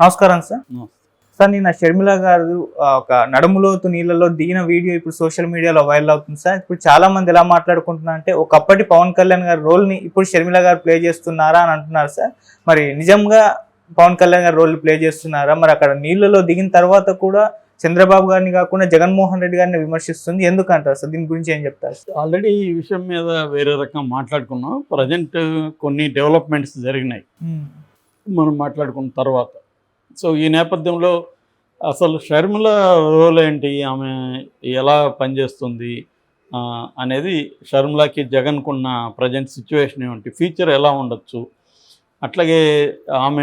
నమస్కారం sir. Sir నిన్న షర్మిల గారు ఒక నడుములోతు నీళ్ళలో దిగిన వీడియో ఇప్పుడు సోషల్ మీడియాలో వైరల్ అవుతుంది సార్. ఇప్పుడు చాలా మంది ఎలా మాట్లాడుకుంటున్నారు అంటే ఒకప్పటి పవన్ కళ్యాణ్ గారి రోల్ ని ఇప్పుడు షర్మిల గారు ప్లే చేస్తున్నారా అని అంటున్నారు సార్. మరి నిజంగా పవన్ కళ్యాణ్ గారు రోల్ ప్లే చేస్తున్నారా? మరి అక్కడ నీళ్ళలో దిగిన తర్వాత కూడా చంద్రబాబు గారిని కాకుండా జగన్మోహన్ రెడ్డి గారిని విమర్శిస్తుంది ఎందుకంటారు సార్? దీని గురించి ఏం చెప్తారు సార్? ఆల్రెడీ ఈ విషయం మీద వేరే రకంగా మాట్లాడుకున్నాం. ప్రజెంట్ కొన్ని డెవలప్మెంట్స్ జరిగినాయి మనం మాట్లాడుకున్న తర్వాత. సో ఈ నేపథ్యంలో అసలు షర్మిల రోల్ ఏంటి, ఆమె ఎలా పనిచేస్తుంది అనేది, షర్మిలకి జగన్కున్న ప్రజెంట్ సిచ్యువేషన్ ఏమిటి, ఫ్యూచర్ ఎలా ఉండొచ్చు, అట్లాగే ఆమె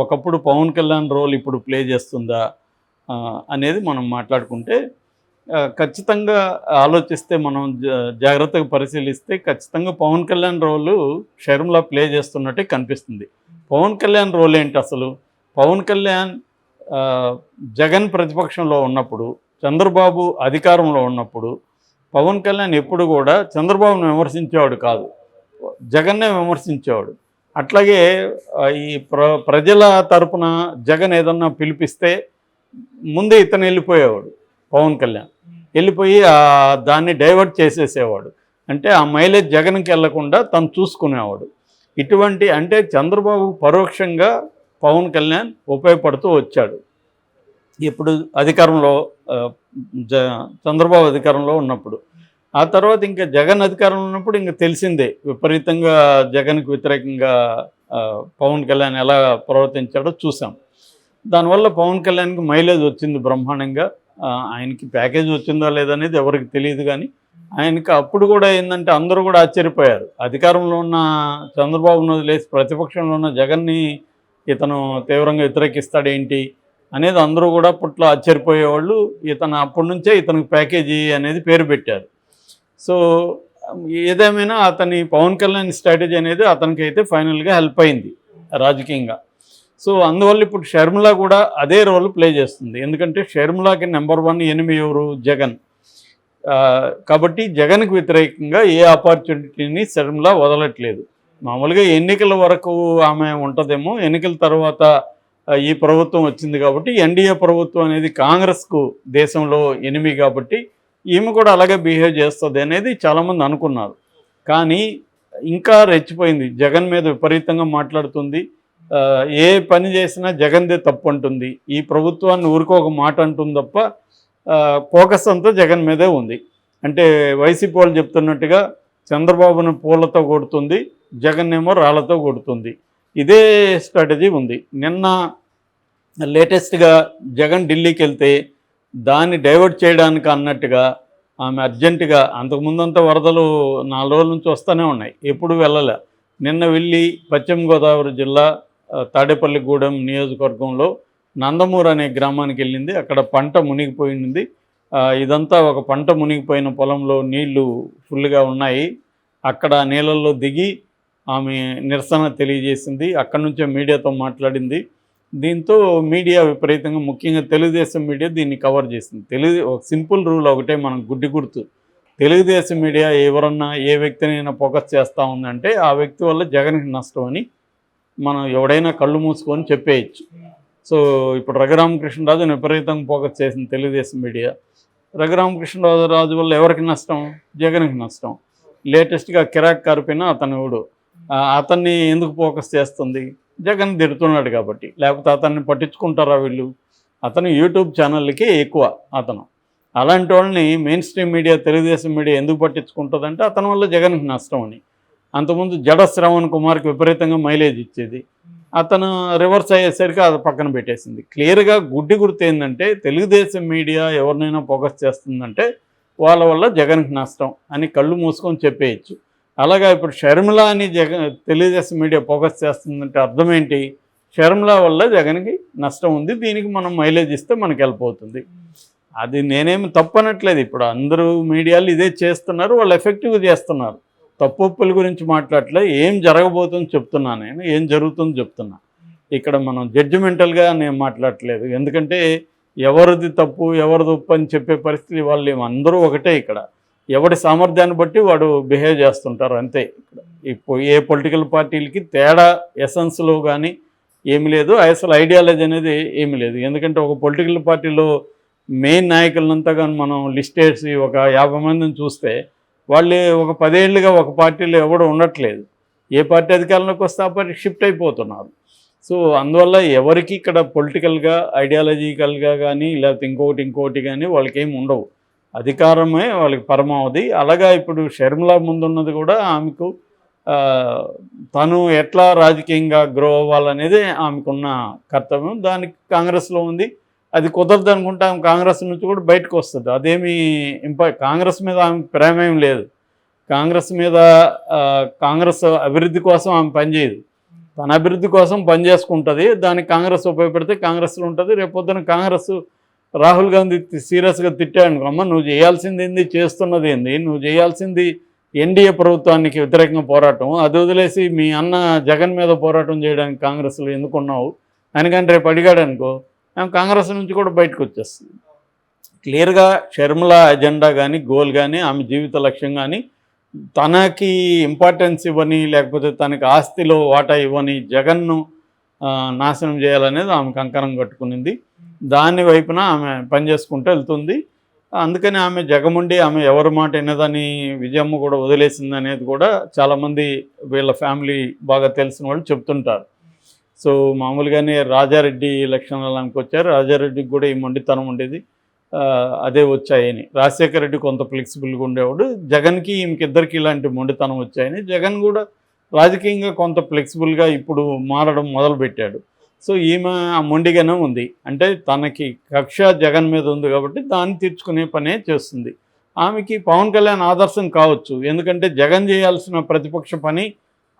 ఒకప్పుడు పవన్ కళ్యాణ్ రోల్ ఇప్పుడు ప్లే చేస్తుందా అనేది మనం మాట్లాడుకుంటే ఖచ్చితంగా ఆలోచిస్తే, మనం జాగ్రత్తగా పరిశీలిస్తే ఖచ్చితంగా పవన్ కళ్యాణ్ రోలు షర్మిల ప్లే చేస్తున్నట్టే కనిపిస్తుంది. పవన్ కళ్యాణ్ రోల్ ఏంటి అసలు? పవన్ కళ్యాణ్ జగన్ ప్రతిపక్షంలో ఉన్నప్పుడు, చంద్రబాబు అధికారంలో ఉన్నప్పుడు పవన్ కళ్యాణ్ ఎప్పుడు కూడా చంద్రబాబును విమర్శించేవాడు కాదు, జగన్నే విమర్శించేవాడు. అట్లాగే ఈ ప్రజల తరపున జగన్ ఏదన్నా పిలిపిస్తే ముందే ఇతను వెళ్ళిపోయేవాడు. పవన్ కళ్యాణ్ వెళ్ళిపోయి దాన్ని డైవర్ట్ చేసేసేవాడు. అంటే ఆ మైలేజ్ జగన్కి వెళ్లకుండా తను చూసుకునేవాడు. ఇటువంటి అంటే చంద్రబాబు పరోక్షంగా పవన్ కళ్యాణ్ ఉపయోగపడుతూ వచ్చాడు. ఇప్పుడు అధికారంలో చంద్రబాబు అధికారంలో ఉన్నప్పుడు, ఆ తర్వాత ఇంకా జగన్ అధికారంలో ఉన్నప్పుడు ఇంకా తెలిసిందే విపరీతంగా జగన్కి వ్యతిరేకంగా పవన్ కళ్యాణ్ ఎలా ప్రవర్తించాడో చూసాం. దానివల్ల పవన్ కళ్యాణ్కి మైలేజ్ వచ్చింది బ్రహ్మాండంగా. ఆయనకి ప్యాకేజ్ వచ్చిందా లేదనేది ఎవరికి తెలియదు, కానీ ఆయనకి అప్పుడు కూడా ఏంటంటే అందరూ కూడా ఆశ్చర్యపోయారు. అధికారంలో ఉన్న చంద్రబాబును వదిలేసి ప్రతిపక్షంలో ఉన్న జగన్ని ఇతను తీవ్రంగా వ్యతిరేకిస్తాడేంటి అనేది అందరూ కూడా అప్పట్లో ఆశ్చర్యపోయేవాళ్ళు. ఇతను అప్పటి నుంచే ఇతనికి ప్యాకేజీ అనేది పేరు పెట్టారు. సో ఏదేమైనా అతని పవన్ కళ్యాణ్ స్ట్రాటజీ అనేది అతనికి అయితే ఫైనల్గా హెల్ప్ అయింది రాజకీయంగా. సో అందువల్ల ఇప్పుడు షర్మిల కూడా అదే రోల్ ప్లే చేస్తుంది. ఎందుకంటే షర్మిలకి నెంబర్ 1 ఎనిమి ఎవరు? జగన్. కాబట్టి జగన్కి వ్యతిరేకంగా ఏ ఆపర్చునిటీని షర్మిల వదలట్లేదు. మామూలుగా ఎన్నికల వరకు ఆమె ఉంటుందేమో, ఎన్నికల తర్వాత ఈ ప్రభుత్వం వచ్చింది కాబట్టి, ఎన్డీఏ ప్రభుత్వం అనేది కాంగ్రెస్కు దేశంలో ఎనిమి కాబట్టి ఈమె కూడా అలాగే బిహేవ్ చేస్తుంది అనేది చాలామంది అనుకున్నారు. కానీ ఇంకా రెచ్చిపోయింది. జగన్ మీద విపరీతంగా మాట్లాడుతుంది. ఏ పని చేసినా జగన్దే తప్పు అంటుంది. ఈ ప్రభుత్వాన్ని ఊరికో ఒక మాట అంటుంది తప్ప ఫోకస్ అంతా జగన్ మీదే ఉంది. అంటే వైసీపీ వాళ్ళు చెప్తున్నట్టుగా చంద్రబాబును పూలతో కొడుతుంది, జగన్ ఏమో రాళ్లతో కొడుతుంది. ఇదే స్ట్రాటజీ ఉంది. నిన్న లేటెస్ట్గా జగన్ ఢిల్లీకి వెళ్తే దాన్ని డైవర్ట్ చేయడానికి అన్నట్టుగా ఆమె అర్జెంటుగా, అంతకుముందంతా వరదలు 4 రోజుల నుంచి వస్తూనే ఉన్నాయి, ఎప్పుడు వెళ్ళలే. నిన్న వెళ్ళి పశ్చిమ గోదావరి జిల్లా తాడేపల్లిగూడెం నియోజకవర్గంలో నందమూరు అనే గ్రామానికి వెళ్ళింది. అక్కడ పంట మునిగిపోయింది. ఇదంతా ఒక పంట మునిగిపోయిన పొలంలో నీళ్లు ఫుల్గా ఉన్నాయి. అక్కడ నీళ్ళల్లో దిగి ఆమె నిరసన తెలియజేసింది. అక్కడి నుంచే మీడియాతో మాట్లాడింది. దీంతో మీడియా విపరీతంగా, ముఖ్యంగా తెలుగుదేశం మీడియా దీన్ని కవర్ చేసింది. ఒక సింపుల్ రూల్ ఒకటే మనం గుర్తు, తెలుగుదేశం మీడియా ఎవరన్నా ఏ వ్యక్తినైనా ఫోకస్ చేస్తూ ఉందంటే ఆ వ్యక్తి వల్ల జగన్కి నష్టం అని మనం ఎవడైనా కళ్ళు మూసుకొని చెప్పేయచ్చు. సో ఇప్పుడు రఘురామకృష్ణరాజుని విపరీతంగా ఫోకస్ చేసింది తెలుగుదేశం మీడియా. రఘురామకృష్ణరాజు వల్ల ఎవరికి నష్టం? జగన్కి నష్టం. లేటెస్ట్గా కిరాక్ కార్పిన అతనుడు, అతన్ని ఎందుకు ఫోకస్ చేస్తుంది? జగన్ తిడుతున్నాడు కాబట్టి. లేకపోతే అతన్ని పట్టించుకుంటారా వీళ్ళు? అతను యూట్యూబ్ ఛానళ్ళకి ఎక్కువ అతను. అలాంటి వాళ్ళని main stream media, Telugu Desam media ఎందుకు పట్టించుకుంటుందంటే అతని వల్ల జగన్కి నష్టం అని. అంతకుముందు జడ శ్రవణ్ కుమార్కి విపరీతంగా మైలేజ్ ఇచ్చేది, అతను రివర్స్ అయ్యేసరికి అది పక్కన పెట్టేసింది. క్లియర్గా గుర్తు ఏంటంటే తెలుగుదేశం మీడియా ఎవరినైనా ఫోకస్ చేస్తుందంటే వాళ్ళ వల్ల జగన్కి నష్టం అని కళ్ళు మూసుకొని చెప్పేయచ్చు. అలాగా ఇప్పుడు షర్మిల అని తెలుగుదేశం మీడియా ఫోకస్ చేస్తుందంటే అర్థం ఏంటి? షర్మిల వల్ల జగన్కి నష్టం ఉంది, దీనికి మనం మైలేజ్ ఇస్తే మనకి వెళ్ళిపోతుంది. అది నేనేమి తప్పనట్లేదు. ఇప్పుడు అందరూ మీడియాలు ఇదే చేస్తున్నారు, వాళ్ళు ఎఫెక్టివ్గా చేస్తున్నారు. తప్పుల గురించి మాట్లాడలే, ఏం జరగబోతుందో చెప్తున్నా, నేను ఏం జరుగుతుందో చెప్తున్నా. ఇక్కడ మనం జడ్జిమెంటల్గా నేను మాట్లాడట్లేదు. ఎందుకంటే ఎవరిది తప్పు ఎవరిది ఉప్పు అని చెప్పే పరిస్థితి వాళ్ళు అందరూ ఒకటే. ఇక్కడ ఎవడి సామర్థ్యాన్ని బట్టి వాడు బిహేవ్ చేస్తుంటారు అంతే. ఇక్కడ ఏ పొలిటికల్ పార్టీలకి తేడా ఎసెన్స్లో కానీ ఏమి లేదు, అసలు ఐడియాలజీ అనేది ఏమి లేదు. ఎందుకంటే ఒక పొలిటికల్ పార్టీలో మెయిన్ నాయకులంతా కానీ మనం లిస్ట్ వేసి ఒక 50 మందిని చూస్తే వాళ్ళు ఒక 10 ఏళ్ళుగా ఒక పార్టీలో ఎవడు ఉండట్లేదు. ఏ పార్టీ అధికారంలోకి వస్తే ఆ పార్టీ షిఫ్ట్ అయిపోతున్నారు. సో అందువల్ల ఎవరికి ఇక్కడ పొలిటికల్గా ఐడియాలజికల్గా కానీ లేకపోతే ఇంకోటి కానీ వాళ్ళకి ఏమి ఉండవు. అధికారమే వాళ్ళకి పరమావధి. అలాగా ఇప్పుడు షర్మిల ముందున్నది కూడా ఆమెకు తను ఎట్లా రాజకీయంగా గ్రో అవ్వాలనేది ఆమెకున్న కర్తవ్యం. దానికి కాంగ్రెస్లో ఉంది. అది కుదరదు అనుకుంటే ఆమె కాంగ్రెస్ నుంచి కూడా బయటకు వస్తుంది. అదేమి కాంగ్రెస్ మీద ఆమె ప్రేమేం లేదు. కాంగ్రెస్ మీద కాంగ్రెస్ అభివృద్ధి కోసం ఆమె పనిచేయదు. తన అభివృద్ధి కోసం పనిచేసుకుంటుంది. దానికి కాంగ్రెస్ ఉపయోగపడితే కాంగ్రెస్లో ఉంటుంది. రేపొద్దున కాంగ్రెస్ రాహుల్ గాంధీ సీరియస్గా తిట్టాడు, అమ్మ నువ్వు చేయాల్సింది ఏంది, చేస్తున్నది ఏంది, నువ్వు చేయాల్సింది ఎన్డీఏ ప్రభుత్వానికి వ్యతిరేకంగా పోరాటం, అది వదిలేసి మీ అన్న జగన్ మీద పోరాటం చేయడానికి కాంగ్రెస్లో ఎందుకున్నావు అందుకని రేపు అడిగాడు అనుకో, ఆమె కాంగ్రెస్ నుంచి కూడా బయటకు వచ్చేస్తుంది. క్లియర్గా షర్మిల అజెండా కానీ గోల్ కానీ ఆమె జీవిత లక్ష్యం కానీ తనకి ఇంపార్టెన్స్ ఇవ్వని లేకపోతే తనకి ఆస్తిలో వాటా ఇవ్వని జగన్ను నాశనం చేయాలనేది ఆమె కంకణం కట్టుకునింది. దాని వైపున ఆమె పనిచేసుకుంటూ వెళ్తుంది. అందుకని ఆమె జగముండి ఆమె ఎవరి మాట విన్నదని విజయమ్మ కూడా వదిలేసింది అనేది కూడా చాలామంది వీళ్ళ ఫ్యామిలీ బాగా తెలిసిన వాళ్ళు చెప్తుంటారు. సో మామూలుగానే రాజారెడ్డి లక్షణాలు ఆమెకు వచ్చారు. రాజారెడ్డికి కూడా ఈ మొండితనం ఉండేది, అదే వచ్చాయని. రాజశేఖర రెడ్డి కొంత ఫ్లెక్సిబుల్గా ఉండేవాడు. జగన్కి ఈమెకిద్దరికి ఇలాంటి మొండితనం వచ్చాయని జగన్ కూడా రాజకీయంగా కొంత ఫ్లెక్సిబుల్గా ఇప్పుడు మారడం మొదలుపెట్టాడు. సో ఈమె ఆ మొండిగానే ఉంది. అంటే తనకి కక్ష జగన్ మీద ఉంది కాబట్టి దాన్ని తీర్చుకునే పనే చేస్తుంది. ఆమెకి పవన్ కళ్యాణ్ ఆదర్శం కావచ్చు, ఎందుకంటే జగన్ చేయాల్సిన ప్రతిపక్ష పని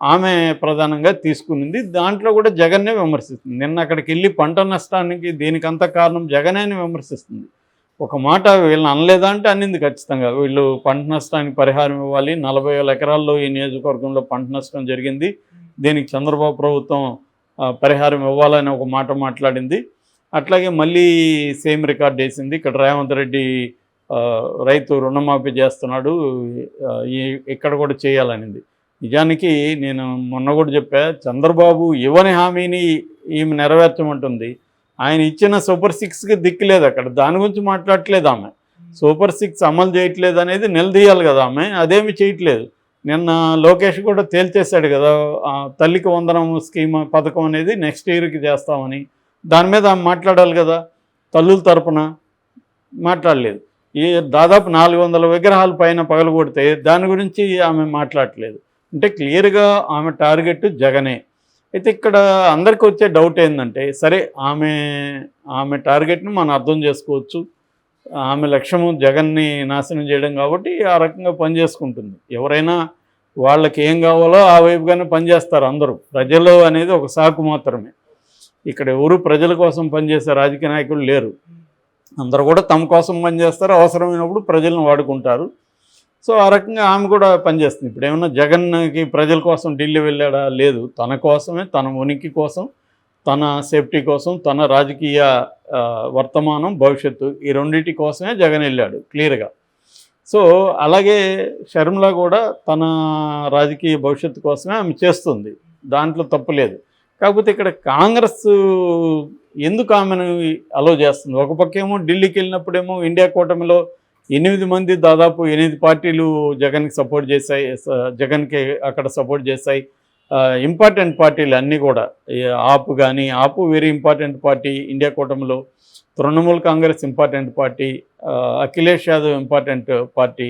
ఆమె ప్రధానంగా తీసుకునింది. దాంట్లో కూడా జగన్నే విమర్శిస్తుంది. నిన్న అక్కడికి వెళ్ళి పంట నష్టానికి దీనికంతా కారణం జగనే అని విమర్శిస్తుంది. ఒక మాట వీళ్ళని అనలేదా అంటే అన్నింది ఖచ్చితంగా. వీళ్ళు పంట నష్టానికి పరిహారం ఇవ్వాలి, 40,000 ఎకరాల్లో ఈ నియోజకవర్గంలో పంట నష్టం జరిగింది, దీనికి చంద్రబాబు ప్రభుత్వం పరిహారం ఇవ్వాలని ఒక మాట మాట్లాడింది. అట్లాగే మళ్ళీ సేమ్ రికార్డ్ వేసింది. ఇక్కడ రేవంత్ రెడ్డి రైతు రుణమాఫీ చేస్తున్నాడు, ఇక్కడ కూడా చేయాలనింది. నిజానికి నేను మొన్న కూడా చెప్పా, చంద్రబాబు ఇవ్వని హామీని ఈమె నెరవేర్చమంటుంది. ఆయన ఇచ్చిన సూపర్ 6కి దిక్కులేదు, అక్కడ దాని గురించి మాట్లాడట్లేదు ఆమె. సూపర్ 6 అమలు చేయట్లేదు అనేది నిలదీయాలి కదా ఆమె, అదేమి చేయట్లేదు. నిన్న లోకేష్ కూడా తేల్చేశాడు కదా, తల్లికి వందనం స్కీమ్ పథకం అనేది నెక్స్ట్ ఇయర్కి చేస్తామని. దాని మీద ఆమె మాట్లాడాలి కదా, తల్లుల తరపున మాట్లాడలేదు. ఈ దాదాపు 400 విగ్రహాల పైన పగలగొడితే దాని గురించి ఆమె మాట్లాడట్లేదు. అంటే క్లియర్గా ఆమె టార్గెట్ జగనే. అయితే ఇక్కడ అందరికీ వచ్చే డౌట్ ఏంటంటే, సరే ఆమె టార్గెట్ని మనం అర్థం చేసుకోవచ్చు. ఆమె లక్ష్యము జగన్ని నాశనం చేయడం కాబట్టి ఆ రకంగా పనిచేసుకుంటుంది. ఎవరైనా వాళ్ళకి ఏం కావాలో ఆ వైపుగానే పనిచేస్తారు అందరూ. ప్రజలు అనేది ఒక సాకు మాత్రమే. ఇక్కడ ఎవరు ప్రజల కోసం పనిచేసే రాజకీయ నాయకులు లేరు. అందరూ కూడా తమ కోసం పనిచేస్తారు, అవసరమైనప్పుడు ప్రజలను వాడుకుంటారు. సో ఆ రకంగా ఆమె కూడా పనిచేస్తుంది. ఇప్పుడు ఏమన్నా జగన్కి ప్రజల కోసం ఢిల్లీ వెళ్ళాడా? లేదు. తన కోసమే, తన ఉనికి కోసం, తన సేఫ్టీ కోసం, తన రాజకీయ వర్తమానం భవిష్యత్తు ఈ రెండింటి కోసమే జగన్ వెళ్ళాడు క్లియర్గా. సో అలాగే షర్మిల కూడా తన రాజకీయ భవిష్యత్తు కోసమే ఆమె చేస్తుంది, దాంట్లో తప్పు లేదు. కాకపోతే ఇక్కడ కాంగ్రెస్ ఎందుకు ఆమెను అలో చేస్తుంది? ఒక పక్కేమో ఢిల్లీకి వెళ్ళినప్పుడేమో ఇండియా కూటమిలో 8 మంది, దాదాపు 8 పార్టీలు జగన్కి సపోర్ట్ చేశాయి, జగన్కి అక్కడ సపోర్ట్ చేశాయి. ఇంపార్టెంట్ పార్టీలు అన్నీ కూడా, ఆపు వెరీ ఇంపార్టెంట్ పార్టీ ఇండియా కూటమిలో, Trinamool Congress important party, Akhilesh Yadav important party,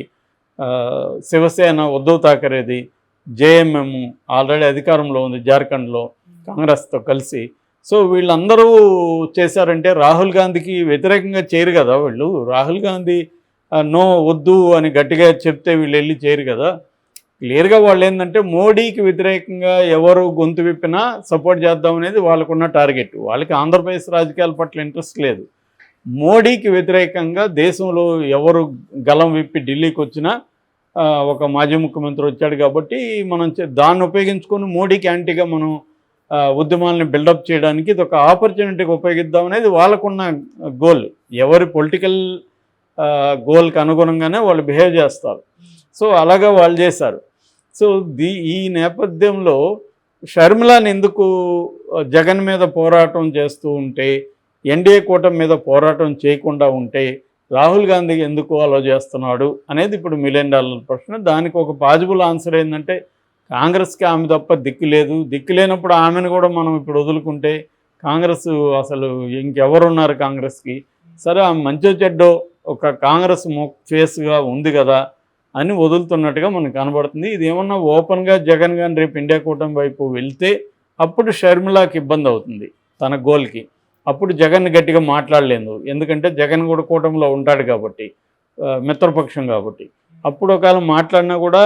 Shiv Sena Uddhav ఠాకరేది, జేఎంఎం ఆల్రెడీ అధికారంలో ఉంది జార్ఖండ్లో కాంగ్రెస్తో కలిసి. సో వీళ్ళందరూ చేశారంటే రాహుల్ గాంధీకి వ్యతిరేకంగా చేయరు కదా వీళ్ళు. రాహుల్ గాంధీ నో వద్దు అని గట్టిగా చెప్తే వీళ్ళు వెళ్ళి చేయరు కదా. క్లియర్గా వాళ్ళు ఏంటంటే మోడీకి వ్యతిరేకంగా ఎవరు గొంతు విప్పినా సపోర్ట్ చేద్దాం అనేది వాళ్ళకున్న టార్గెట్. వాళ్ళకి ఆంధ్రప్రదేశ్ రాజకీయాల పట్ల ఇంట్రెస్ట్ లేదు. మోడీకి వ్యతిరేకంగా దేశంలో ఎవరు గలం విప్పి ఢిల్లీకి వచ్చినా, ఒక మాజీ ముఖ్యమంత్రి వచ్చాడు కాబట్టి మనం దాన్ని ఉపయోగించుకొని మోడీకి యాంటీగా మనం ఉద్యమాలని బిల్డప్ చేయడానికి ఇది ఒక ఆపర్చునిటీకి ఉపయోగిద్దాం అనేది వాళ్ళకున్న గోల్. ఎవరి పొలిటికల్ గోల్కి అనుగుణంగానే వాళ్ళు బిహేవ్ చేస్తారు. సో అలాగా వాళ్ళు చేశారు. సో ఈ నేపథ్యంలో షర్మిలాని ఎందుకు జగన్ మీద పోరాటం చేస్తూ ఉంటే, ఎన్డీఏ కూటమి మీద పోరాటం చేయకుండా ఉంటే రాహుల్ గాంధీ ఎందుకు అలా చేస్తున్నాడు అనేది ఇప్పుడు $1 మిలియన్ ప్రశ్న. దానికి ఒక పాజిబుల్ ఆన్సర్ ఏంటంటే, కాంగ్రెస్కి ఆమె తప్ప దిక్కు లేదు. దిక్కు లేనప్పుడు ఆమెను కూడా మనం ఇప్పుడు వదులుకుంటే కాంగ్రెస్ అసలు ఇంకెవరున్నారు కాంగ్రెస్కి? సరే ఆమె మంచో చెడ్డో ఒక కాంగ్రెస్ ఫేస్గా ఉంది కదా అని వదులుతున్నట్టుగా మనకు కనబడుతుంది. ఇది ఏమన్నా ఓపెన్గా జగన్ కానీ రేపు ఇండియా కూటమి వైపు వెళ్తే అప్పుడు షర్మిలాకి ఇబ్బంది అవుతుంది తన గోల్కి. అప్పుడు జగన్ గట్టిగా మాట్లాడలేదు, ఎందుకంటే జగన్ కూడా కూటమిలో ఉంటాడు కాబట్టి, మిత్రపక్షం కాబట్టి. అప్పుడు ఒకవేళ మాట్లాడినా కూడా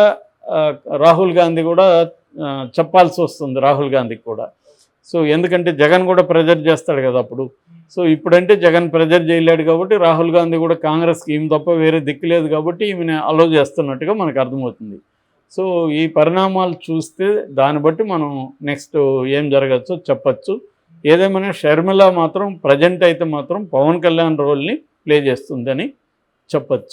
రాహుల్ గాంధీ కూడా చెప్పాల్సి వస్తుంది, రాహుల్ గాంధీకి కూడా. సో ఎందుకంటే జగన్ కూడా ప్రెజర్ చేస్తాడు కదా అప్పుడు. సో ఇప్పుడంటే జగన్ ప్రెజర్ చేయలేడు కాబట్టి రాహుల్ గాంధీ కూడా కాంగ్రెస్కి ఈమె తప్ప వేరే దిక్కు లేదు కాబట్టి ఈమెను అలో చేస్తున్నట్టుగా మనకు అర్థమవుతుంది. సో ఈ పరిణామాలు చూస్తే దాన్ని బట్టి మనం నెక్స్ట్ ఏం జరగచ్చో చెప్పచ్చు. ఏదేమైనా షర్మిల మాత్రం ప్రజెంట్ అయితే మాత్రం పవన్ కళ్యాణ్ రోల్ని ప్లే చేస్తుందని చెప్పచ్చు.